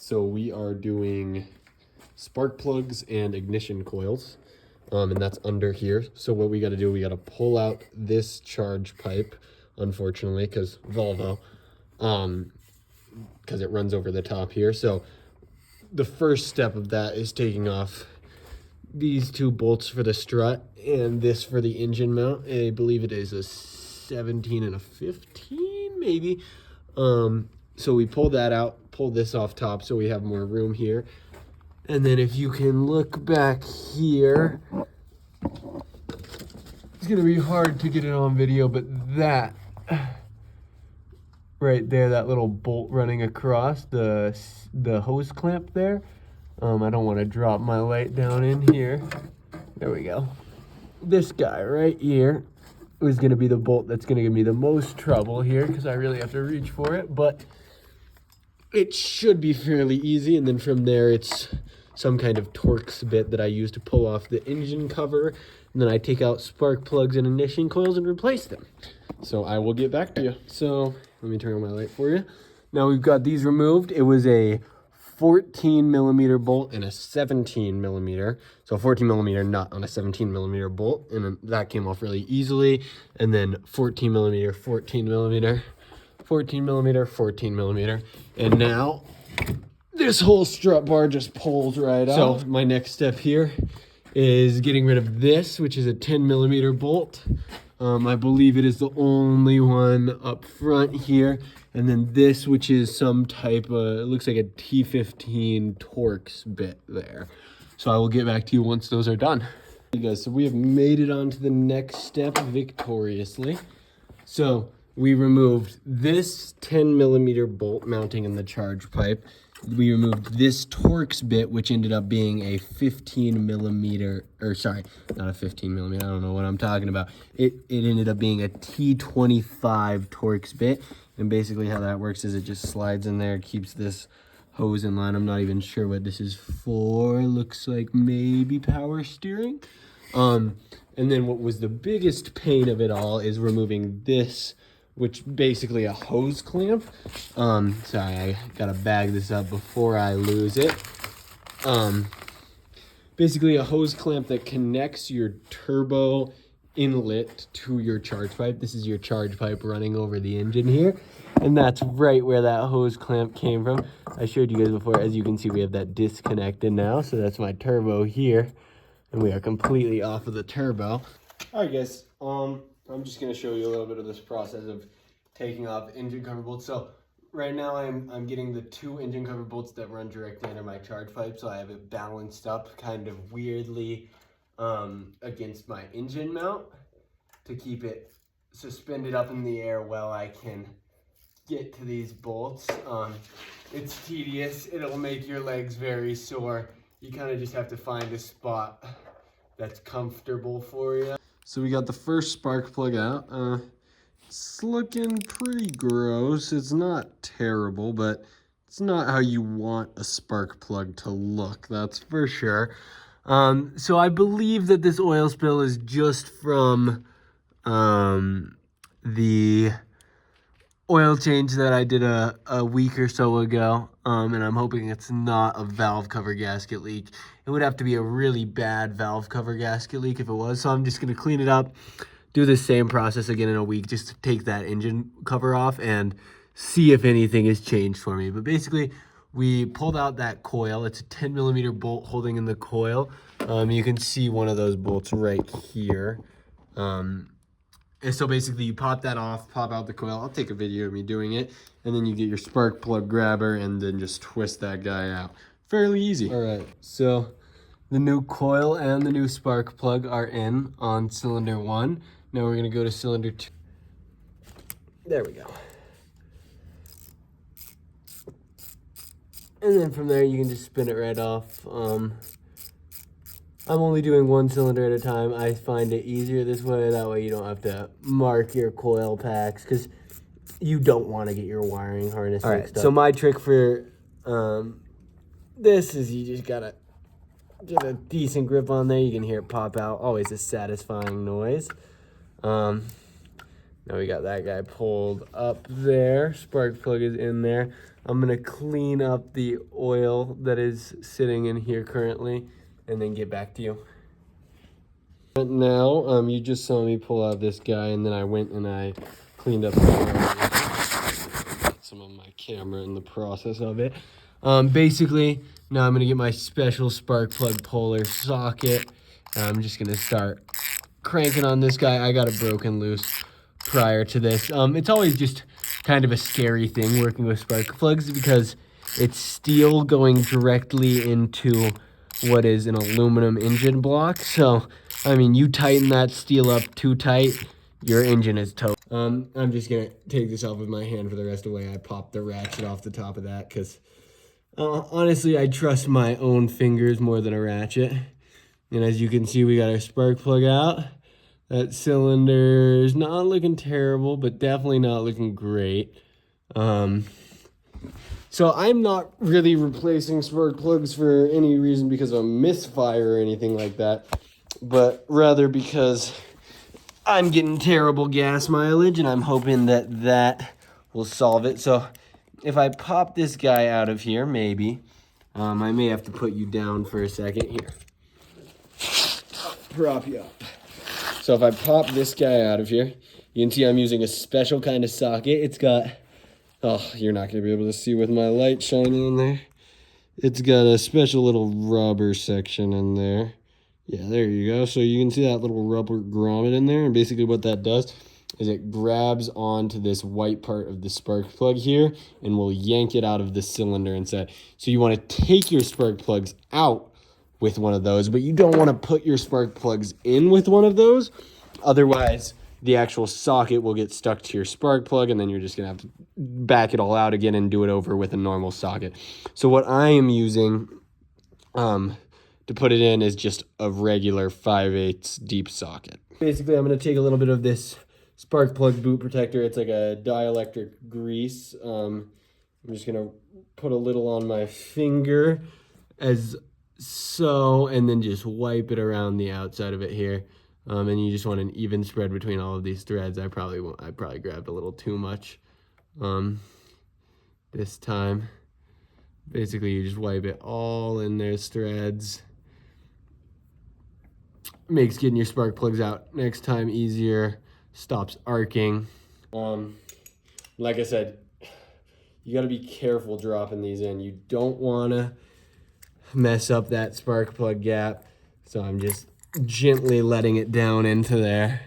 So we are doing spark plugs and ignition coils, and that's under here. So what we got to do, we got to pull out this charge pipe, unfortunately, because Volvo, because it runs over the top here. So the first step of that is taking off these two bolts for the strut and this for the engine mount. I believe it is a 17 and a 15, maybe. So we pull that out, pull this off top so we have more room here. And then if you can look back here, it's gonna be hard to get it on video, but that right there, that little bolt running across the hose clamp there, I don't want to drop my light down in here. There we go. This guy right here is going to be the bolt that's going to give me the most trouble here because I really have to reach for it, but it should be fairly easy. And then from there, it's some kind of Torx bit that I use to pull off the engine cover. And then I take out spark plugs and ignition coils and replace them. So I will get back to you. So let me turn on my light for you. Now we've got these removed. It was a 14 millimeter bolt and a 17 millimeter. So 14 millimeter nut on a 17 millimeter bolt. And then that came off really easily. And then 14 millimeter, 14 millimeter, 14 millimeter, 14 millimeter. And now this whole strut bar just pulls right out. So my next step here is getting rid of this, which is a 10 millimeter bolt. I believe it is the only one up front here. And then this, which is some type of, it looks like a T15 Torx bit there. So I will get back to you once those are done. Hey guys, so we have made it on to the next step victoriously. So we removed this 10 millimeter bolt mounting in the charge pipe. We removed this Torx bit, which ended up being a 15 millimeter, or sorry, not a 15 millimeter, I don't know what I'm talking about. It ended up being a T25 Torx bit. And basically how that works is it just slides in there, keeps this hose in line. I'm not even sure what this is for. Looks like maybe power steering. And then what was the biggest pain of it all is removing this, which basically a hose clamp. Sorry, I gotta bag this up before I lose it. Basically a hose clamp that connects your turbo inlet to your charge pipe. This is your charge pipe running over the engine here. And that's right where that hose clamp came from. I showed you guys before. As you can see, we have that disconnected now. So that's my turbo here. And we are completely off of the turbo. All right, guys. I'm just gonna show you a little bit of this process of taking off engine cover bolts. So right now I'm getting the two engine cover bolts that run directly under my charge pipe. So I have it balanced up kind of weirdly against my engine mount to keep it suspended up in the air while I can get to these bolts. It's tedious. It'll make your legs very sore. You kind of just have to find a spot that's comfortable for you. So we got the first spark plug out. It's looking pretty gross. It's not terrible, but it's not how you want a spark plug to look, that's for sure. So I believe that this oil spill is just from the oil change that I did a week or so ago, and I'm hoping it's not a valve cover gasket leak. It would have to be a really bad valve cover gasket leak if it was, so I'm just going to clean it up, do the same process again in a week just to take that engine cover off and see if anything has changed for me. But basically, we pulled out that coil. It's a 10 millimeter bolt holding in the coil. You can see one of those bolts right here. And so basically you pop that off, pop out the coil. I'll take a video of me doing it. And then you get your spark plug grabber and then just twist that guy out. Fairly easy. All right, so the new coil and the new spark plug are in on cylinder 1. Now we're gonna go to cylinder 2. There we go. And then from there you can just spin it right off. I'm only doing one cylinder at a time. I find it easier this way. That way you don't have to mark your coil packs because you don't want to get your wiring harness mixed up. So my trick for this is you just gotta get a decent grip on there. You can hear it pop out. Always a satisfying noise. Then Now we got that guy pulled up there. Spark plug is in there. I'm gonna clean up the oil that is sitting in here currently and then get back to you. But now, you just saw me pull out this guy, and then I went and I cleaned up some of my camera in the process of it. Basically, now I'm gonna get my special spark plug puller socket. I'm just gonna start cranking on this guy. I got it broken loose prior to this. It's always just kind of a scary thing working with spark plugs because it's steel going directly into what is an aluminum engine block. So, I mean, you tighten that steel up too tight, your engine is toast. I'm just gonna take this off with my hand for the rest of the way. I popped the ratchet off the top of that because honestly, I trust my own fingers more than a ratchet. And as you can see, we got our spark plug out. That cylinder is not looking terrible, but definitely not looking great. So I'm not really replacing spark plugs for any reason because of a misfire or anything like that, but rather because I'm getting terrible gas mileage and I'm hoping that that will solve it. So if I pop this guy out of here, maybe, I may have to put you down for a second here. Prop you up. So if I pop this guy out of here, you can see I'm using a special kind of socket. It's got, oh, you're not going to be able to see with my light shining in there. It's got a special little rubber section in there. Yeah, there you go. So you can see that little rubber grommet in there. And basically what that does is it grabs onto this white part of the spark plug here and will yank it out of the cylinder inside. So you want to take your spark plugs out with one of those, but you don't want to put your spark plugs in with one of those. Otherwise, the actual socket will get stuck to your spark plug, and then you're just going to have to back it all out again and do it over with a normal socket. So what I am using to put it in is just a regular 5/8 deep socket. Basically, I'm going to take a little bit of this spark plug boot protector. It's like a dielectric grease. I'm just going to put a little on my finger as so, and then just wipe it around the outside of it here. And you just want an even spread between all of these threads. I probably grabbed a little too much this time. Basically, you just wipe it all in those threads. Makes getting your spark plugs out next time easier. Stops arcing. Like I said, you got to be careful dropping these in. You don't want to mess up that spark plug gap. So I'm just gently letting it down into there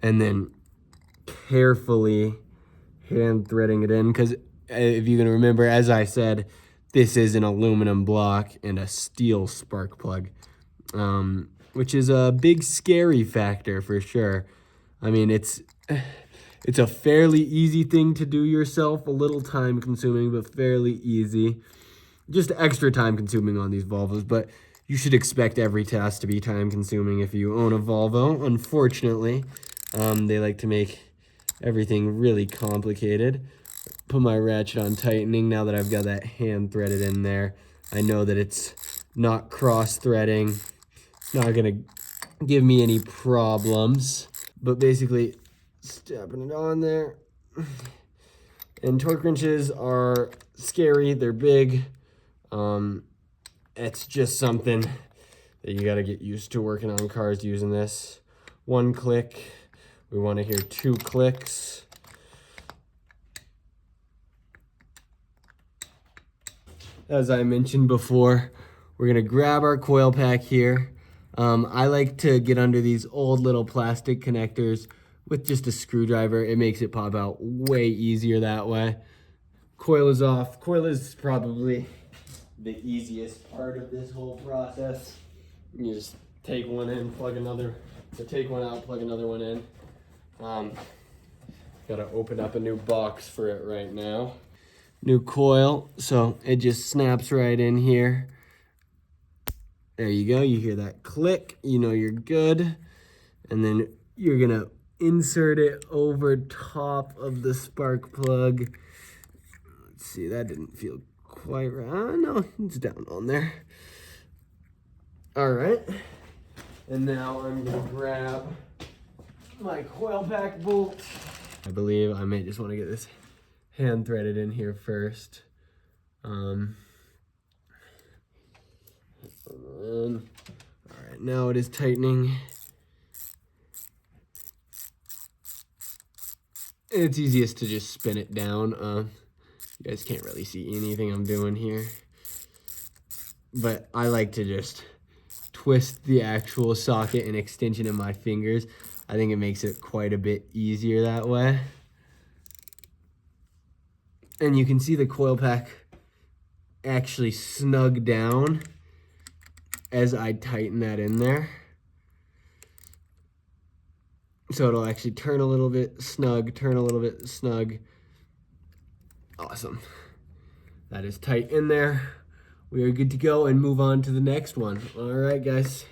and then carefully hand threading it in, because if you can remember, as I said, this is an aluminum block and a steel spark plug, which is a big scary factor for sure. I mean, it's a fairly easy thing to do yourself, a little time consuming, but fairly easy. Just extra time consuming on these Volvos, but you should expect every task to be time consuming if you own a Volvo. Unfortunately, they like to make everything really complicated. Put my ratchet on tightening now that I've got that hand threaded in there. I know that it's not cross threading. It's not gonna give me any problems, but basically stepping it on there. And torque wrenches are scary, they're big. It's just something that you got to get used to working on cars using this. One click, we want to hear 2 clicks. As I mentioned before, we're going to grab our coil pack here. I like to get under these old little plastic connectors with just a screwdriver. It makes it pop out way easier that way. Coil is off. Coil is probably the easiest part of this whole process. You just take one in, plug another, or take one out, plug another one in. Gotta open up a new box for it right now. New coil, so it just snaps right in here. There you go, you hear that click, you know you're good. And then you're gonna insert it over top of the spark plug. Let's see, that didn't feel quite right. No, it's down on there. All right. And now I'm gonna grab my coil pack bolt I believe I may just want to get this hand threaded in here first. All right, now it is tightening. It's easiest to just spin it down. You guys can't really see anything I'm doing here, but I like to just twist the actual socket and extension in my fingers. I think it makes it quite a bit easier that way. And you can see the coil pack actually snug down as I tighten that in there. So it'll actually turn a little bit snug, turn a little bit snug. Awesome. That is tight in there. We are good to go and move on to the next one. All right, guys.